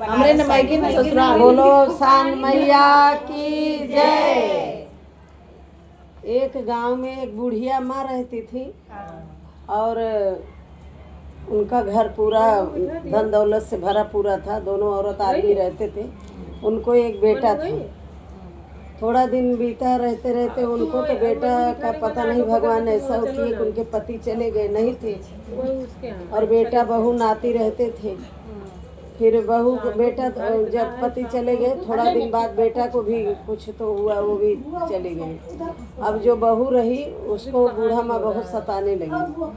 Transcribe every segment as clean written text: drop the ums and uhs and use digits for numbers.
हमरे न मायके न ससुराल। बोलो सान मैया की जय। एक गांव में एक बुढ़िया माँ रहती थी और उनका घर पूरा धन दौलत से भरा पूरा था। दोनों औरत आदमी रहते थे। उनको एक बेटा था। थोड़ा दिन बीता रहते रहते उनको तो बेटा का पता नहीं भगवान ऐसा किए कि उनके पति चले गए नहीं थे और बेटा बहू नाती रहते थे। फिर बहू बेटा जब पति चले गए थोड़ा दिन बाद बेटा को भी कुछ तो हुआ, वो भी चले गए। अब जो बहू रही उसको बूढ़ा माँ बहुत सताने लगी।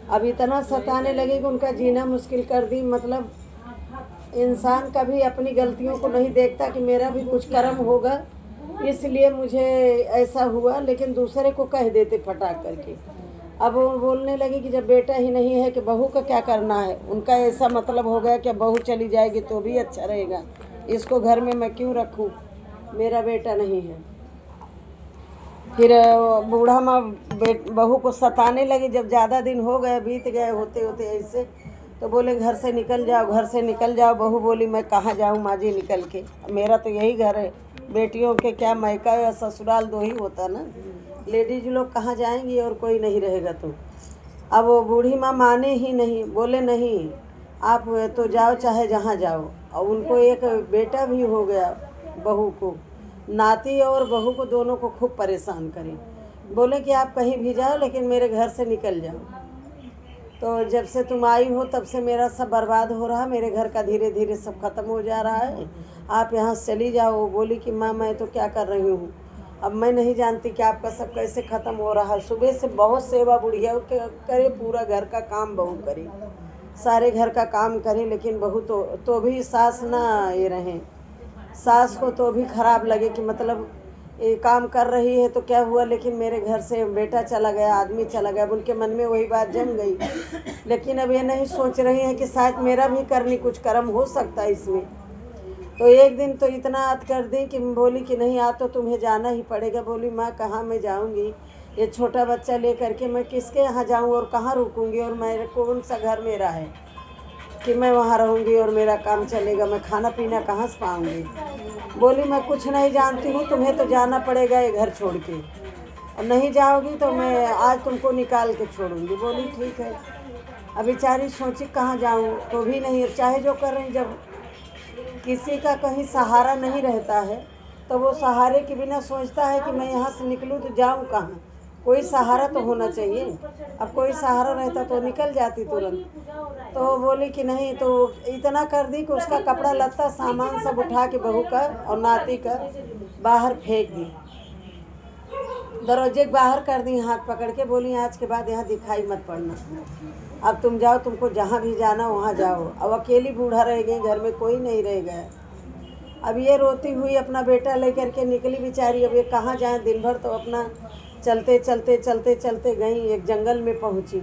अब इतना सताने लगे कि उनका जीना मुश्किल कर दी। मतलब इंसान कभी अपनी गलतियों को नहीं देखता कि मेरा भी कुछ कर्म होगा इसलिए मुझे ऐसा हुआ, लेकिन दूसरे को कह देते फटाक करके। अब वो बोलने लगी कि जब बेटा ही नहीं है कि बहू का क्या करना है। उनका ऐसा मतलब हो गया कि बहू चली जाएगी तो भी अच्छा रहेगा, इसको घर में मैं क्यों रखूं, मेरा बेटा नहीं है। फिर बूढ़ा माँ बहू को सताने लगी। जब ज़्यादा दिन हो गए बीत गए होते होते ऐसे, तो बोले घर से निकल जाओ, घर से निकल जाओ। बहू बोली मैं कहाँ जाऊँ माँ जी निकल के, मेरा तो यही घर है। बेटियों के क्या मायका या ससुराल दो ही होता ना, लेडीज लोग कहाँ जाएंगी और कोई नहीं रहेगा तो। अब वो बूढ़ी माँ माने ही नहीं, बोले नहीं आप तो जाओ चाहे जहाँ जाओ। और उनको एक बेटा भी हो गया। बहू को नाती और बहू को दोनों को खूब परेशान करें। बोले कि आप कहीं भी जाओ लेकिन मेरे घर से निकल जाओ। तो जब से तुम आई हो तब से मेरा सब बर्बाद हो रहा, मेरे घर का धीरे धीरे सब खत्म हो जा रहा है, आप यहाँ से चली जाओ। बोली कि माँ मैं तो क्या कर रही हूँ, अब मैं नहीं जानती कि आपका सब कैसे ख़त्म हो रहा है। सुबह से बहुत सेवा बुढ़िया करे, पूरा घर का काम बहू करे, सारे घर का काम करे, लेकिन बहू तो भी सास ना ये रहें। सास को तो भी खराब लगे कि मतलब ये काम कर रही है तो क्या हुआ, लेकिन मेरे घर से बेटा चला गया, आदमी चला गया। अब उनके मन में वही बात जम गई। लेकिन अब ये नहीं सोच रही हैं कि शायद मेरा भी करनी कुछ कर्म हो सकता है इसमें। तो एक दिन तो इतना अत कर दी कि बोली कि नहीं आज तो तुम्हें जाना ही पड़ेगा। बोली माँ कहाँ मैं जाऊँगी, ये छोटा बच्चा ले करके मैं किसके यहाँ जाऊँ और कहाँ रुकूँगी, और मेरे कौन सा घर मेरा है कि मैं वहाँ रहूँगी और मेरा काम चलेगा, मैं खाना पीना कहाँ से पाऊँगी। बोली मैं कुछ नहीं जानती हूँ, तुम्हें तो जाना पड़ेगा ये घर छोड़ के, और नहीं जाओगी तो मैं आज तुमको निकाल के छोड़ूंगी। बोली ठीक है। अब बेचारी सोची कहाँ जाऊँ, तो भी नहीं, चाहे जो कर रही। जब किसी का कहीं सहारा नहीं रहता है तो वो सहारे के बिना सोचता है कि मैं यहाँ से निकलूँ तो जाऊँ कहाँ, कोई सहारा तो होना चाहिए। अब कोई सहारा रहता तो निकल जाती तुरंत। तो बोली कि नहीं, तो इतना कर दी कि उसका कपड़ा लत्ता सामान सब उठा के बहू का और नाती का बाहर फेंक दी, दरवाजे के बाहर कर दी हाथ पकड़ के। बोली आज के बाद यहाँ दिखाई मत पड़ना, अब तुम जाओ, तुमको जहाँ भी जाना वहाँ जाओ। अब अकेली बूढ़ा रह गई, घर में कोई नहीं रह गया। अब ये रोती हुई अपना बेटा लेकर के निकली बेचारी। अब ये कहाँ जाए, दिन भर तो अपना चलते चलते चलते चलते गई, एक जंगल में पहुँची।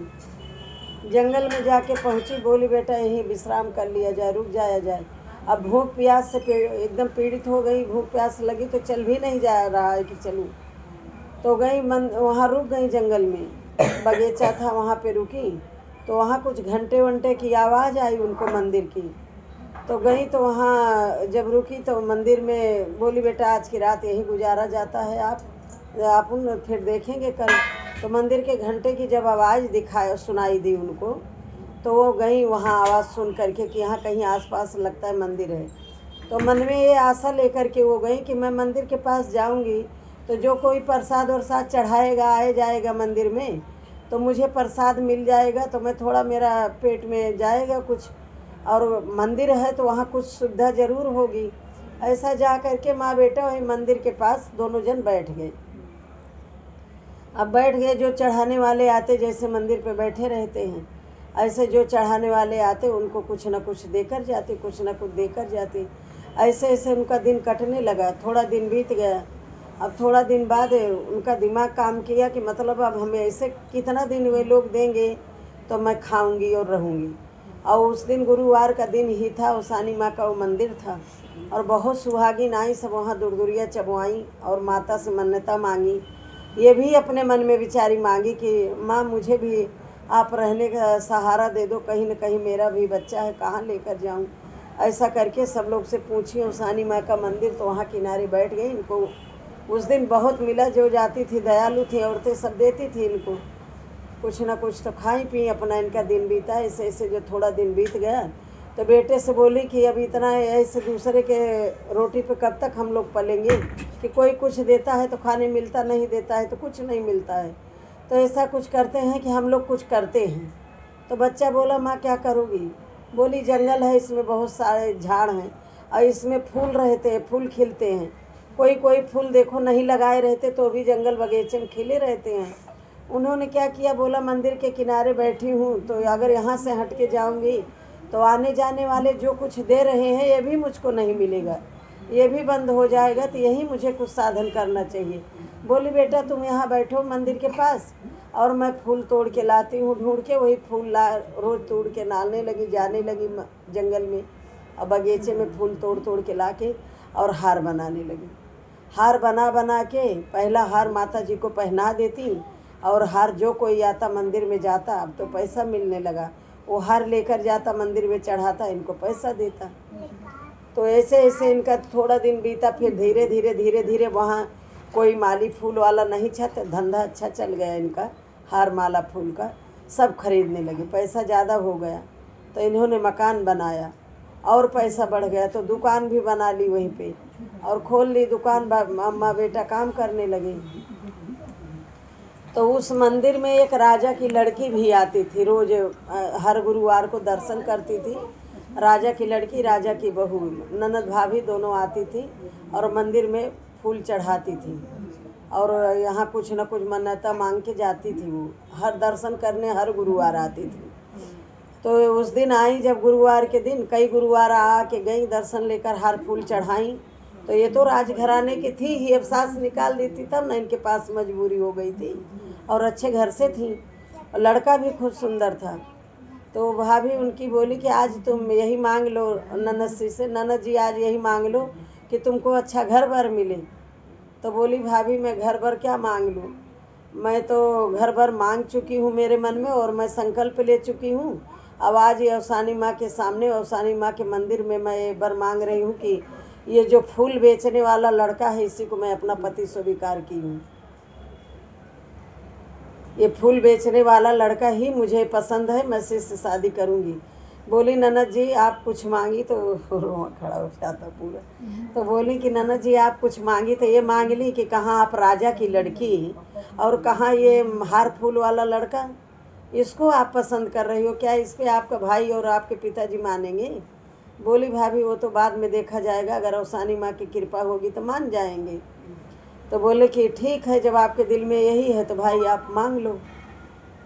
जंगल में जाके पहुँची, बोली बेटा यहीं विश्राम कर लिया जाए, रुक जाया जाए। अब भूख प्यास से एकदम पीड़ित हो गई, भूख प्यास लगी तो चल भी नहीं जा रहा है कि चलूँ। तो गई वहाँ रुक गई जंगल में, बगीचा था वहाँ पे रुकी। तो वहाँ कुछ घंटे वंटे की आवाज़ आई उनको मंदिर की। तो गई तो वहाँ जब रुकी तो मंदिर में बोली बेटा आज की रात यहीं गुजारा जाता है, आप फिर देखेंगे कल। तो मंदिर के घंटे की जब आवाज़ सुनाई दी उनको, तो वो गई वहाँ आवाज़ सुन करके कि यहाँ कहीं आसपास लगता है मंदिर है। तो मन में ये आशा लेकर के वो गई कि मैं मंदिर के पास जाऊँगी तो जो कोई प्रसाद वरसाद चढ़ाएगा आए जाएगा मंदिर में तो मुझे प्रसाद मिल जाएगा, तो मैं थोड़ा मेरा पेट में जाएगा कुछ, और मंदिर है तो वहाँ कुछ सुविधा ज़रूर होगी। ऐसा जा करके माँ बेटा वही मंदिर के पास दोनों जन बैठ गए। अब बैठ गए, जो चढ़ाने वाले आते जैसे मंदिर पे बैठे रहते हैं ऐसे जो चढ़ाने वाले आते उनको कुछ न कुछ देकर जाते, कुछ न कुछ देकर जाते। ऐसे ऐसे उनका दिन कटने लगा। थोड़ा दिन बीत गया। अब थोड़ा दिन बाद उनका दिमाग काम किया कि मतलब अब हमें ऐसे कितना दिन वे लोग देंगे तो मैं खाऊंगी और रहूंगी। और उस दिन गुरुवार का दिन ही था, उसानी माँ का वो मंदिर था और बहुत सुहागिन आई, सब वहाँ दुर्दुरिया चबवाई और माता से मन्नता मांगी। ये भी अपने मन में बेचारी मांगी कि माँ मुझे भी आप रहने का सहारा दे दो, कहीं न कहीं मेरा भी बच्चा है, कहाँ लेकर जाऊँ। ऐसा करके सब लोग से पूछी उसानी माँ का मंदिर, तो वहाँ किनारे बैठ गई। इनको उस दिन बहुत मिला, जो जाती थी दयालु थी औरतें, सब देती थी इनको कुछ ना कुछ, तो खाई पी अपना इनका दिन बीता। ऐसे ऐसे जो थोड़ा दिन बीत गया तो बेटे से बोली कि अब इतना ऐसे दूसरे के रोटी पे कब तक हम लोग पलेंगे, कि कोई कुछ देता है तो खाने मिलता, नहीं देता है तो कुछ नहीं मिलता है। तो ऐसा कुछ करते हैं कि हम लोग कुछ करते हैं। तो बच्चा बोला माँ क्या करोगी? बोली जंगल है, इसमें बहुत सारे झाड़ हैं और इसमें फूल रहते हैं, फूल खिलते हैं। कोई कोई फूल देखो नहीं लगाए रहते तो भी जंगल बगीचे में खिले रहते हैं। उन्होंने क्या किया, बोला मंदिर के किनारे बैठी हूँ, तो अगर यहाँ से हट के जाऊँगी तो आने जाने वाले जो कुछ दे रहे हैं ये भी मुझको नहीं मिलेगा, ये भी बंद हो जाएगा, तो यही मुझे कुछ साधन करना चाहिए। बोली बेटा तुम यहाँ बैठो मंदिर के पास और मैं फूल तोड़ के लाती हूँ। ढूंढ के वही फूल ला, रोज़ तोड़ के डालने लगी, जाने लगी जंगल में और बगीचे में फूल तोड़ तोड़ के ला के और हार बनाने लगी। हार बना बना के पहला हार माता जी को पहना देती और हार जो कोई आता मंदिर में जाता, अब तो पैसा मिलने लगा, वो हार लेकर जाता मंदिर में चढ़ाता, इनको पैसा देता। तो ऐसे ऐसे इनका थोड़ा दिन बीता। फिर धीरे धीरे धीरे धीरे वहाँ कोई माली फूल वाला नहीं था, धंधा अच्छा चल गया इनका, हार माला फूल का सब खरीदने लगे। पैसा ज़्यादा हो गया तो इन्होंने मकान बनाया और पैसा बढ़ गया तो दुकान भी बना ली वहीं पे और खोल ली दुकान। अम्मा बेटा काम करने लगे। तो उस मंदिर में एक राजा की लड़की भी आती थी, रोज़ हर गुरुवार को दर्शन करती थी। राजा की लड़की, राजा की बहू, ननद भाभी दोनों आती थी और मंदिर में फूल चढ़ाती थी और यहाँ कुछ न कुछ मन्नता मांग के जाती थी। वो हर दर्शन करने हर गुरुवार आती थी। तो उस दिन आई, जब गुरुवार के दिन कई गुरुवार आ के गई, दर्शन लेकर हार फूल चढ़ाई। तो ये तो राजघराने की थी ही, अब सास निकाल देती तब ना, इनके पास मजबूरी हो गई थी और अच्छे घर से थी और लड़का भी खूब सुंदर था। तो भाभी उनकी बोली कि आज तुम यही मांग लो ननद से, ननद जी आज यही मांग लो कि तुमको अच्छा घर बर मिले। तो बोली भाभी मैं घर भर क्या मांग लूँ, मैं तो घर भर मांग चुकी हूँ मेरे मन में और मैं संकल्प ले चुकी हूँ। अब आज ये अवसानी माँ के सामने, अवसानी माँ के मंदिर में मैं एक बार मांग रही हूँ कि ये जो फूल बेचने वाला लड़का है इसी को मैं अपना पति स्वीकार की हूँ। ये फूल बेचने वाला लड़का ही मुझे पसंद है, मैं इससे शादी करूँगी। बोली ननद जी आप कुछ मांगी, तो रोआ खड़ा हो जाता पूरा। तो बोली कि ननद जी आप कुछ मांगी, तो ये मांग ली कि कहाँ आप राजा की लड़की और कहाँ ये हार फूल वाला लड़का, इसको आप पसंद कर रही हो, क्या इस पर आपका भाई और आपके पिताजी मानेंगे? बोली भाभी वो तो बाद में देखा जाएगा, अगर अवसानी माँ की कृपा होगी तो मान जाएंगे। तो बोले कि ठीक है, जब आपके दिल में यही है तो भाई आप मांग लो।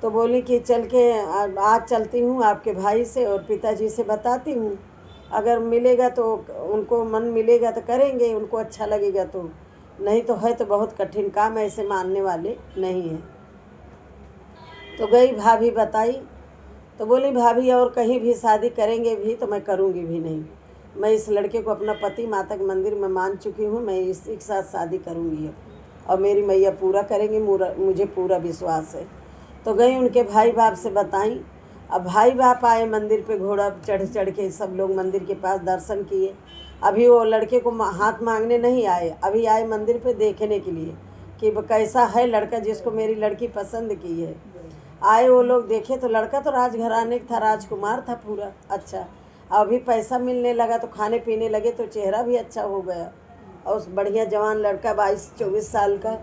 तो बोली कि चल के आज चलती हूँ आपके भाई से और पिताजी से बताती हूँ, अगर मिलेगा तो उनको मन मिलेगा तो करेंगे, उनको अच्छा लगेगा तो, नहीं तो है तो बहुत कठिन काम है, ऐसे मानने वाले नहीं हैं। तो गई भाभी बताई। तो बोली भाभी और कहीं भी शादी करेंगे भी तो मैं करूँगी भी नहीं, मैं इस लड़के को अपना पति माता के मंदिर में मान चुकी हूँ, मैं इसी के साथ शादी करूँगी और मेरी मैया पूरा करेंगी, मुझे पूरा विश्वास है। तो गई उनके भाई बाप से बताई। अब भाई बाप आए मंदिर पे, घोड़ा चढ़ चढ़ के सब लोग मंदिर के पास दर्शन किए। अभी वो लड़के को हाथ मांगने नहीं आए, अभी आए मंदिर पे देखने के लिए कि कैसा है लड़का जिसको मेरी लड़की पसंद की है। आए वो लोग देखे तो लड़का तो राजघराने का था, राजकुमार था पूरा अच्छा। अभी पैसा मिलने लगा तो खाने पीने लगे तो चेहरा भी अच्छा हो गया और उस बढ़िया जवान लड़का 22-24 साल का।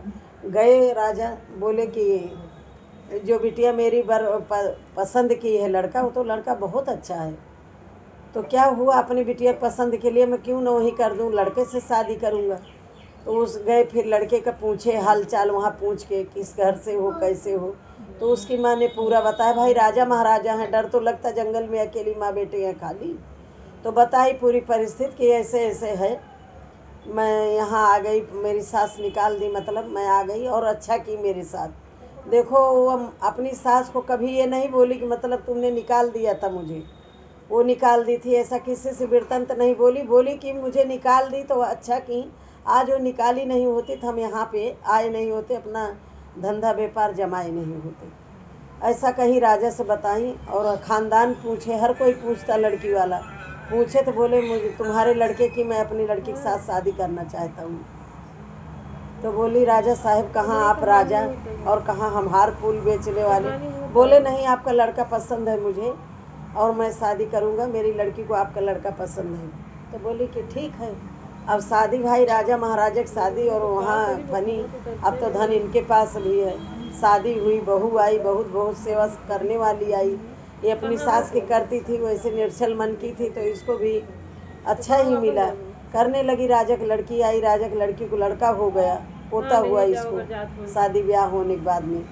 गए राजा, बोले कि जो बिटिया मेरी पसंद की है लड़का, वो तो लड़का बहुत अच्छा है, तो क्या हुआ अपनी बिटिया पसंद के लिए मैं क्यों ना वही कर दूँ, लड़के से शादी करूँगा। तो उस गए फिर लड़के का पूछे हाल चाल, वहाँ पूछ के किस घर से हो कैसे हो। तो उसकी माँ ने पूरा बताया, भाई राजा महाराजा हैं, डर तो लगता जंगल में अकेली माँ बेटे हैं खाली। तो बताई पूरी परिस्थिति कि ऐसे ऐसे है, मैं यहाँ आ गई, मेरी सास निकाल दी, मतलब मैं आ गई और अच्छा की मेरे साथ। देखो वो अपनी सास को कभी ये नहीं बोली कि मतलब तुमने निकाल दिया था मुझे, वो निकाल दी थी, ऐसा किसी से वृत्तांत नहीं बोली। बोली कि मुझे निकाल दी तो अच्छा की, आज वो निकाली नहीं होती तो हम यहाँ पे आए नहीं होते, अपना धंधा व्यापार जमाए नहीं होते। ऐसा कहीं राजा से बताई और ख़ानदान पूछे, हर कोई पूछता लड़की वाला पूछे तो बोले मुझे तुम्हारे लड़के की मैं अपनी लड़की के साथ शादी करना चाहता हूँ। तो बोली राजा साहब कहाँ आप राजा और कहाँ हम हार फूल बेचने वाले। बोले नहीं आपका लड़का पसंद है मुझे और मैं शादी करूँगा, मेरी लड़की को आपका लड़का पसंद है। तो बोली कि ठीक है। अब शादी भाई राजा महाराजा की शादी और वहाँ धनी, अब तो धन इनके पास भी है। शादी हुई, बहू आई, बहुत सेवा करने वाली आई। ये अपनी सास की करती थी, वैसे निर्छल मन की थी, तो इसको भी अच्छा ही मिला। करने लगी, राजा की लड़की आई, राजा की लड़की को लड़का हो गया, पोता हुआ इसको शादी ब्याह होने के बाद में।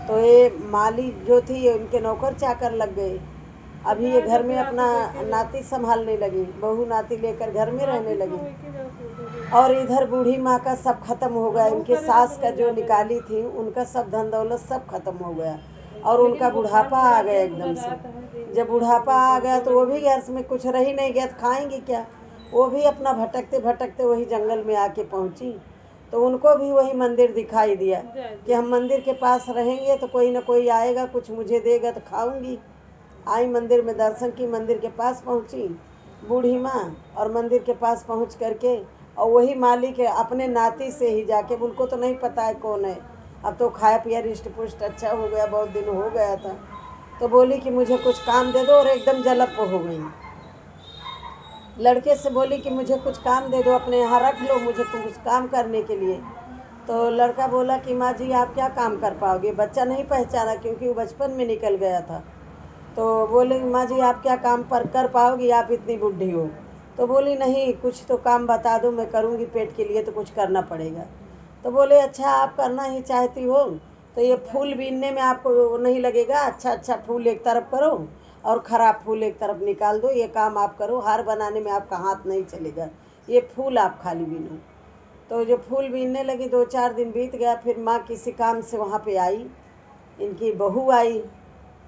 तो ये माली जो थी ये उनके नौकर चाकर लग गए। अभी ये घर में अपना नाती संभालने लगी, बहू नाती लेकर घर में रहने लगी। और इधर बूढ़ी माँ का सब खत्म हो गया। इनके सास का जो निकाली थी उनका सब धन दौलत सब खत्म हो गया और उनका बुढ़ापा आ गया एकदम से। जब बुढ़ापा आ गया तो वो भी घर में कुछ रही नहीं गया, तो खाएंगी क्या। वो भी अपना भटकते भटकते वही जंगल में आके पहुँची। तो उनको भी वही मंदिर दिखाई दिया कि हम मंदिर के पास रहेंगे तो कोई ना कोई आएगा, कुछ मुझे देगा तो खाऊंगी। आई, मंदिर में दर्शन की, मंदिर के पास पहुंची बूढ़ी माँ, और मंदिर के पास पहुंच करके और वही मालिक अपने नाती से ही जाके, उनको तो नहीं पता है कौन है, अब तो खाया पिया रिष्ट पुष्ट अच्छा हो गया, बहुत दिन हो गया था। तो बोली कि मुझे कुछ काम दे दो, और एकदम जलप हो गई। लड़के से बोली कि मुझे कुछ काम दे दो, अपने यहाँ रख लो मुझे कुछ काम करने के लिए। तो लड़का बोला कि माँ जी आप क्या काम कर पाओगे। बच्चा नहीं पहचाना क्योंकि वो बचपन में निकल गया था। तो बोले माँ जी आप क्या काम पर कर पाओगी, आप इतनी बुढ़ी हो। तो बोली नहीं कुछ तो काम बता दो, मैं करूँगी, पेट के लिए तो कुछ करना पड़ेगा। तो बोले अच्छा आप करना ही चाहती हो तो ये फूल बीनने में आपको नहीं लगेगा, अच्छा फूल एक तरफ करो और ख़राब फूल एक तरफ निकाल दो, ये काम आप करो, हार बनाने में आपका हाथ नहीं चलेगा, ये फूल आप खाली बीनो। तो जो फूल बीनने लगी, 2-4 दिन बीत गया। फिर माँ किसी काम से वहाँ पे आई, इनकी बहू आई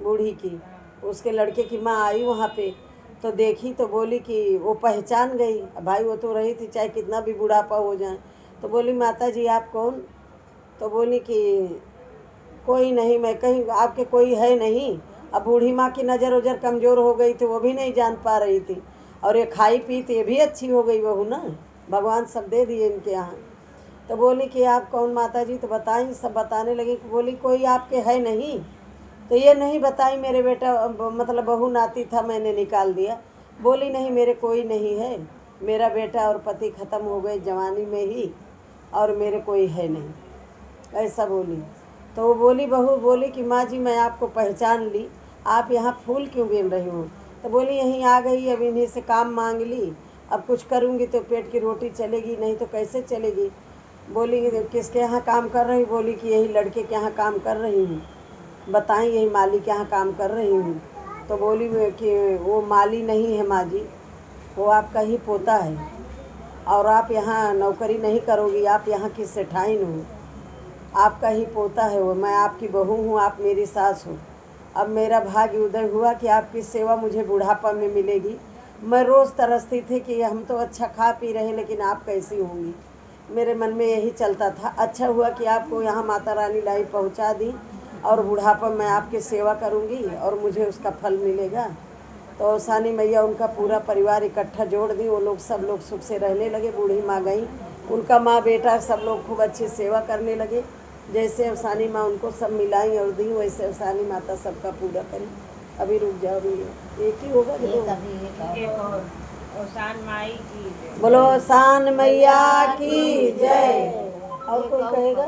बूढ़ी की, उसके लड़के की माँ आई वहाँ पे। तो देखी तो बोली कि वो पहचान गई, भाई वो तो रही थी चाहे कितना भी बुढ़ापा हो जाए। तो बोली माता जी आप कौन। तो बोली कि कोई नहीं, मैं कहीं आपके कोई है नहीं। अब बूढ़ी माँ की नज़र उजर कमज़ोर हो गई थी, वो भी नहीं जान पा रही थी, और ये खाई पी तो ये भी अच्छी हो गई बहू ना, भगवान सब दे दिए इनके यहाँ। तो बोली कि आप कौन माता जी। तो बताई, सब बताने लगी। बोली कोई आपके है नहीं। तो ये नहीं बताई मेरे बेटा मतलब बहू नाती था, मैंने निकाल दिया। बोली नहीं मेरे कोई नहीं है, मेरा बेटा और पति ख़त्म हो गए जवानी में ही, और मेरे कोई है नहीं, ऐसा बोली। तो वो बोली, बहू बोली कि माँ जी मैं आपको पहचान ली, आप यहाँ फूल क्यों बीन रही हो। तो बोली यहीं आ गई, अब इन्हीं से काम मांग ली, अब कुछ करूँगी तो पेट की रोटी चलेगी, नहीं तो कैसे चलेगी। बोली किसके यहाँ काम कर रही। बोली कि यही लड़के के यहाँ काम कर रही हूँ। बताएं यही माली के यहाँ काम कर रही हूँ। तो बोली कि वो माली नहीं है माँ जी, वो आपका ही पोता है, और आप यहाँ नौकरी नहीं करोगी, आप यहाँ की सेठाइन हो, आपका ही पोता है वो, मैं आपकी बहू हूँ, आप मेरी सास हो। अब मेरा भाग्य उदय हुआ कि आपकी सेवा मुझे बुढ़ापा में मिलेगी। मैं रोज़ तरसती थी कि हम तो अच्छा खा पी रहे, लेकिन आप कैसी होंगी, मेरे मन में यही चलता था। अच्छा हुआ कि आपको यहाँ माता रानी लाई पहुँचा दी, और बुढ़ापा मैं आपकी सेवा करूँगी और मुझे उसका फल मिलेगा। तो सानी मैया उनका पूरा परिवार इकट्ठा जोड़ दी, वो लोग सब लोग सुख से रहने लगे। बूढ़ी माँ गई, उनका माँ बेटा सब लोग खूब अच्छी सेवा करने लगे। जैसे अवसानी माँ उनको सब मिलाई और दी, वैसे अवसानी माता सबका पूरा करी। अभी रुक जाओ, अभी एक ही होगा। बोलो अवसान मैया की जय। और कोई कहेगा।